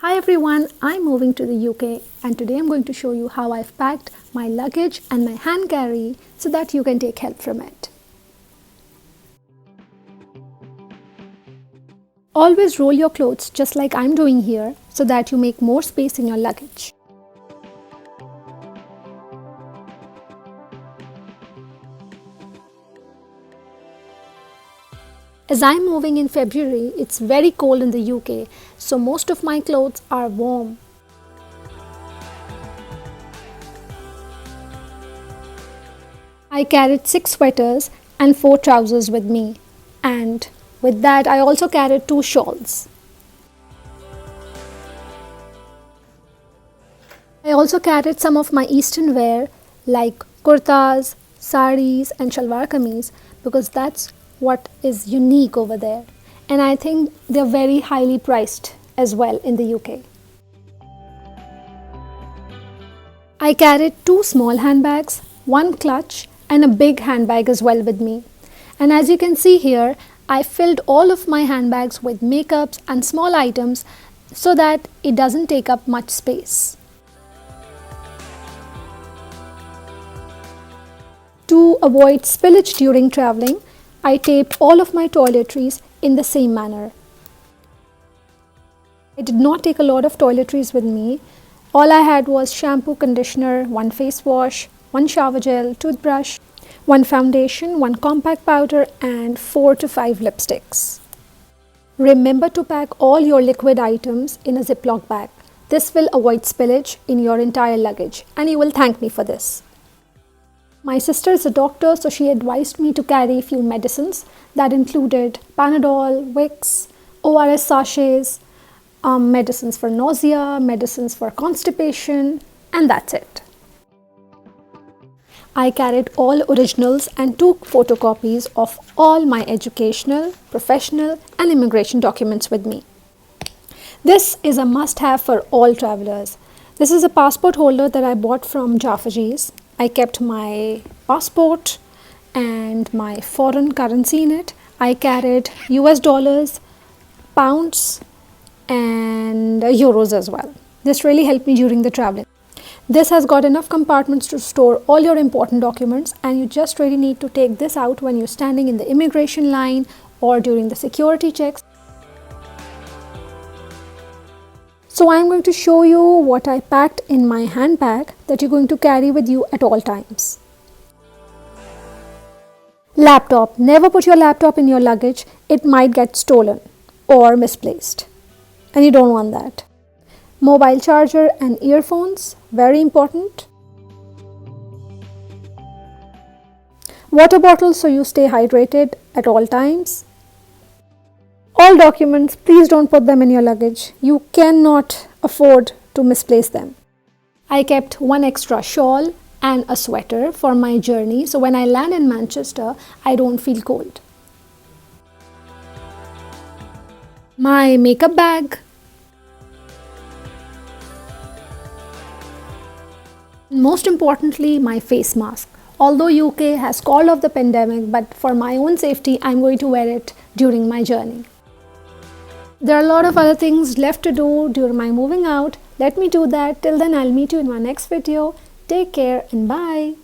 Hi everyone, I'm moving to the UK and today I'm going to show you how I've packed my luggage and my hand carry so that you can take help from it. Always roll your clothes just like I'm doing here so that you make more space in your luggage. As I'm moving in February, it's very cold in the UK, so most of my clothes are warm. I carried 6 sweaters and 4 trousers with me, and with that I also carried 2 shawls. I also carried some of my eastern wear like kurtas, saris and shalwar kameez because that's what is unique over there, and I think they're very highly priced as well in the UK. I carried 2 small handbags, 1 clutch and a big handbag as well with me. And as you can see here, I filled all of my handbags with makeups and small items so that it doesn't take up much space. To avoid spillage during traveling, I taped all of my toiletries in the same manner. I did not take a lot of toiletries with me. All I had was shampoo, conditioner, 1 face wash, 1 shower gel, toothbrush, 1 foundation, 1 compact powder and 4 to 5 lipsticks. Remember to pack all your liquid items in a Ziploc bag. This will avoid spillage in your entire luggage and you will thank me for this. My sister is a doctor, so she advised me to carry a few medicines that included Panadol, Vicks, ORS sachets, medicines for nausea, medicines for constipation, and that's it. I carried all originals and 2 photocopies of all my educational, professional and immigration documents with me. This is a must-have for all travelers. This is a passport holder that I bought from Jaffaji's. I kept my passport and my foreign currency in it. I carried US dollars, pounds and euros as well. This really helped me during the traveling. This has got enough compartments to store all your important documents and you just really need to take this out when you're standing in the immigration line or during the security checks. So I'm going to show you what I packed in my handbag that you're going to carry with you at all times. Laptop. Never put your laptop in your luggage. It might get stolen or misplaced and you don't want that. Mobile charger and earphones, very important. Water bottle so you stay hydrated at all times. All documents, please don't put them in your luggage. You cannot afford to misplace them. I kept 1 extra shawl and a sweater for my journey, so when I land in Manchester, I don't feel cold. My makeup bag. Most importantly, my face mask. Although UK has called off the pandemic, but for my own safety, I'm going to wear it during my journey. There are a lot of other things left to do during my moving out. Let me do that. Till then, I'll meet you in my next video. Take care and bye.